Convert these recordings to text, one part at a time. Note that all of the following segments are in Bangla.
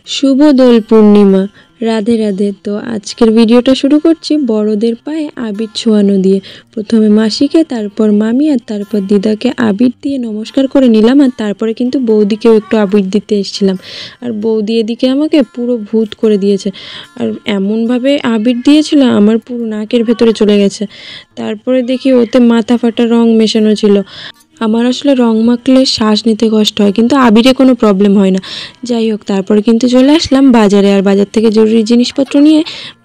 শুভ দোল পূর্ণিমা। রাধে রাধে। তো আজকের ভিডিওটা শুরু করছি বড়দের পায়ে আবির ছোঁয়ানো দিয়ে। প্রথমে মাসিকে, তারপর মামি, আর তারপর দিদাকে আবির দিয়ে নমস্কার করে নিলাম। আর তারপরে কিন্তু বৌদিকেও একটু আবির দিতে এসেছিলাম। আর বৌদি এদিকে আমাকে পুরো ভূত করে দিয়েছে। আর এমনভাবে আবির দিয়েছিল আমার পুরো নাকের ভেতরে চলে গেছে। তারপরে দেখি ওতে মাথা ফাটা রং মেশানো ছিল। আমার আসলে রং মাখলে শ্বাস নিতে কষ্ট হয়, কিন্তু আবিরে কোনো প্রবলেম হয় না। যাই হোক, তারপরে কিন্তু চলে আসলাম বাজারে। আর বাজার থেকে জরুরি জিনিসপত্র নিয়ে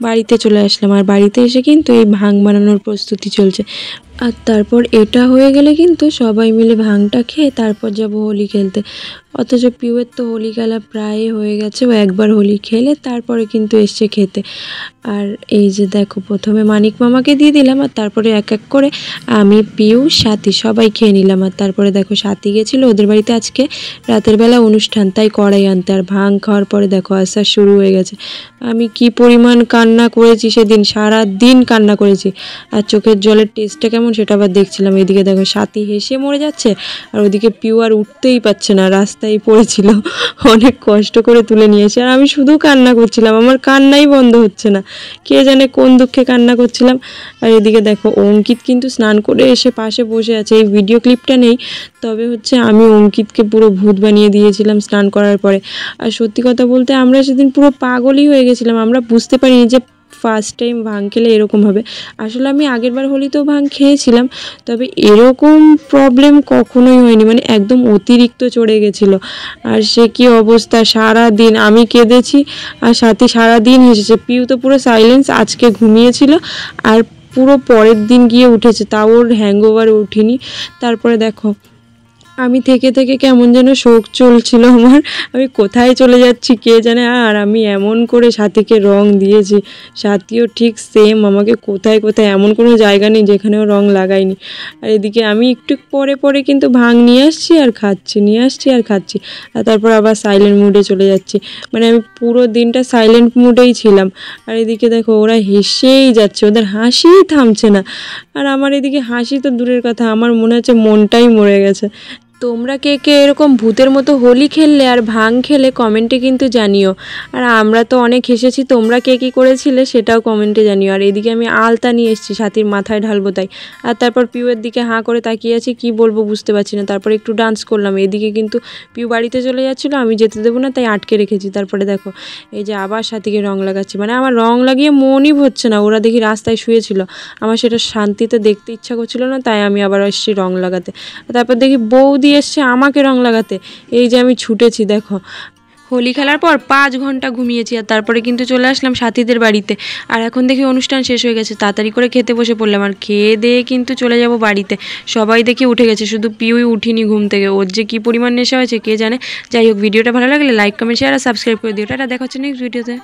বাড়িতে চলে আসলাম। আর বাড়িতে এসে কিন্তু এই ভাং বানানোর প্রস্তুতি চলছে। আর তারপর এটা হয়ে গেলে কিন্তু সবাই মিলে ভাংটা খেয়ে তারপর যাব হোলি খেলতে। অথচ পিউয়ের তো হোলি খেলা প্রায় হয়ে গেছে, ও একবার হোলি খেলে তারপরে কিন্তু এসছে খেতে। আর এই যে দেখো, প্রথমে মানিক মামাকে দিয়ে দিলাম, আর তারপরে এক এক করে আমি, পিউ, সাথী সবাই খেয়ে নিলাম। আর তারপরে দেখো, সাথী গেছিলো ওদের বাড়িতে আজকে রাতের বেলা অনুষ্ঠান, তাই কড়াই আনতে। আর ভাং খাওয়ার পরে দেখো আশা শুরু হয়ে গেছে। আমি কি পরিমাণ কান্না করেছি সেদিন, সারা দিন কান্না করেছি। আর চোখের জলের টেস্টটা কেমন সেটা আবার দেখছিলাম। এদিকে দেখো সাথী হেসে মরে যাচ্ছে, আর ওদিকে পিউ আর উঠতেই পারছে না, রাস্তায় পড়েছিল। অনেক কষ্ট করে তুলে নিয়েছে, আর আমি শুধু কান্না করছিলাম, আমার কান্নাই বন্ধ হচ্ছে না। কে জানে কোন দুঃখে কান্না করছিলাম। আর এদিকে দেখো অঙ্কিত কিন্তু স্নান করে এসে পাশে বসে আছে। এই ভিডিও ক্লিপটা নেই, তবে হচ্ছে আমি অঙ্কিতকে পুরো ভূত বানিয়ে দিয়েছিলাম স্নান করার পরে। আর সত্যি কথা বলতে আমরা সেদিন পুরো পাগলই হয়ে গেছিলাম। আমরা বুঝতে পারিনি যে ফার্স্ট টাইম ভাং খেলে এরকম হবে। আসলে আমি আগেরবার হোলিতেও ভাং খেয়েছিলাম, তবে এরকম প্রবলেম কখনোই হয়নি, মানে একদম অতিরিক্ত চড়ে গেছিলো। আর সে কি অবস্থা, সারা দিন আমি কেঁদেছি আর সাথে সারা দিন হেসেছে। পিউ তো পুরো সাইলেন্স, আজকে ঘুমিয়েছিল আর পুরো পরের দিন গিয়ে উঠেছে, তাও ওর হ্যাংওভারে উঠিনি। তারপরে দেখো আমি থেকে থেকে কেমন যেন শোক চলছিল আমার, আমি কোথায় চলে যাচ্ছি কে জানে। আর আমি এমন করে সাথীকে রং দিয়েছি, সাথীও ঠিক সেম আমাকে কোথায় কোথায়, এমন কোনো জায়গা নেই যেখানেও রং লাগাইনি। আর এদিকে আমি একটু পরে পরে কিন্তু ভাং নিয়ে আসছি আর খাচ্ছি, নিয়ে আসছি আর খাচ্ছি। আর তারপর আবার সাইলেন্ট মুডে চলে যাচ্ছি, মানে আমি পুরো দিনটা সাইলেন্ট মুডেই ছিলাম। আর এদিকে দেখো ওরা হেসেই যাচ্ছে, ওদের হাসিই থামছে না। আর আমার এদিকে হাসি তো দূরের কথা, আমার মনে হচ্ছে মনটাই মরে গেছে। তোমরা কে কে এরকম ভূতের মতো হোলি খেললে আর ভাং খেলে কমেন্টে কিন্তু জানিও। আর আমরা তো অনেক হেসেছি, তোমরা কে কী করেছিলে সেটাও কমেন্টে জানিও। আর এদিকে আমি আলতা নিয়ে এসেছি সাথীর মাথায় ঢালবো তাই। আর তারপর পিউয়ের দিকে হাঁ করে তাকিয়ে আছি, কী বলবো বুঝতে পারছি না। তারপরে একটু ডান্স করলাম। এদিকে কিন্তু পিউ বাড়িতে চলে যাচ্ছিলো, আমি যেতে দেবো না তাই আটকে রেখেছি। তারপরে দেখো এই যে আবার সাথীকে রং লাগাচ্ছি, মানে আমার রং লাগিয়ে মনই ভরছে না। ওরা দেখি রাস্তায় শুয়েছিল, আমার সেটা শান্তিতে দেখতে ইচ্ছা করছিল না, তাই আমি আবার এসেছি রং লাগাতে। তারপর দেখি বৌদি এসছে আমাকে রং লাগাতে। এই যে আমি ছুটেছি দেখো, হোলি খেলার পর 5 ঘন্টা ঘুমিয়েছি। আর তারপরে কিন্তু চলে আসলাম সাথীদের বাড়িতে। আর এখন দেখি অনুষ্ঠান শেষ হয়ে গেছে, তাড়াতাড়ি করে খেতে বসে পড়লাম। আর খেয়ে দিয়ে কিন্তু চলে যাব বাড়িতে। সবাই দেখি উঠে গেছে, শুধু পিউই উঠিনি ঘুম থেকে। ওর যে কী পরিমাণ নেশা হয়েছে কে জানে। যাই হোক, ভিডিওটা ভালো লাগলে লাইক, কমেন্ট, শেয়ার আর সাবস্ক্রাইব করে দিও। টাটা, দেখা হচ্ছে নেক্সট ভিডিওতে।